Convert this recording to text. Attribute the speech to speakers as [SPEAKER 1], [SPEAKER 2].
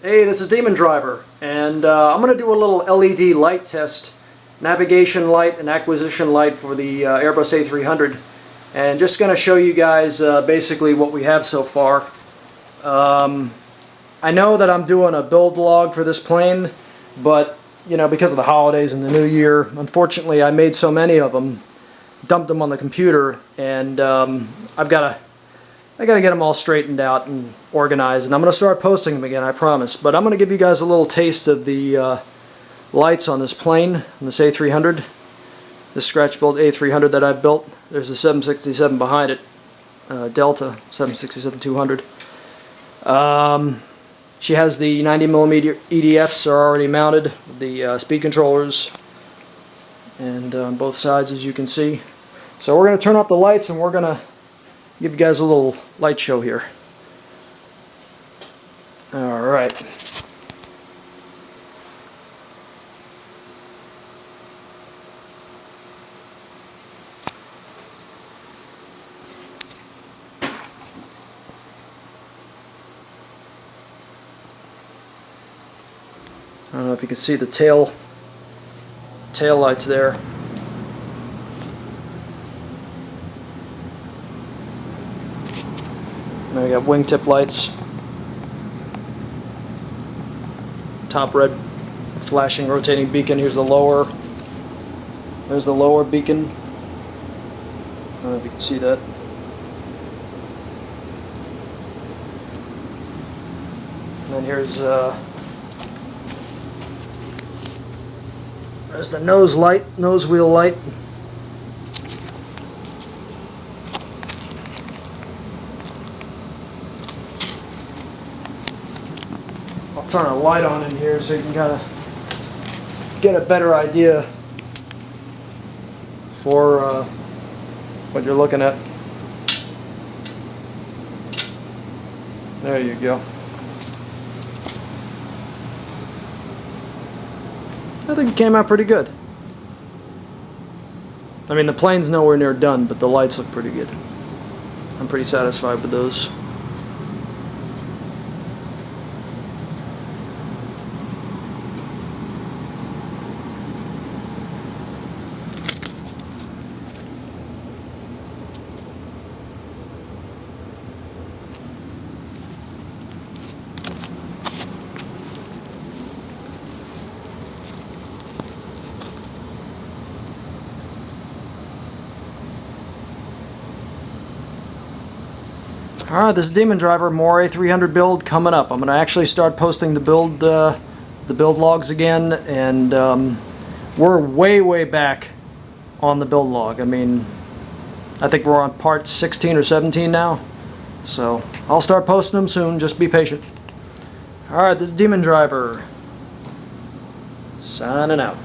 [SPEAKER 1] Hey, this is Demon Driver, and I'm going to do a little LED light test, navigation light and acquisition light for the Airbus A300, and just going to show you guys basically what we have so far. I know that I'm doing a build log for this plane, but you know, because of the holidays and the new year, unfortunately I made so many of them, dumped them on the computer, and I got to get them all straightened out and organized, and I'm going to start posting them again, I promise. But I'm going to give you guys a little taste of the lights on this plane, on this A300, this scratch-built A300 that I built. There's a 767 behind it, Delta 767-200. She has the 90mm EDFs are already mounted, the speed controllers, and on both sides, as you can see. So we're going to turn off the lights and we're going to give you guys a little light show here. Alright. I don't know if you can see the tail lights there. Now we got wingtip lights, top red flashing rotating beacon. Here's the lower. There's the lower beacon. I don't know if you can see that. And then here's there's the nose light, nose wheel light. I'll turn a light on in here so you can kind of get a better idea for what you're looking at. There you go. I think it came out pretty good. I mean, the plane's nowhere near done, but the lights look pretty good. I'm pretty satisfied with those. Alright, this is Demon Driver, more A300 build coming up. I'm going to actually start posting the build logs again, and we're way back on the build log. I mean, I think we're on part 16 or 17 now, so I'll start posting them soon, just be patient. Alright, this is Demon Driver, signing out.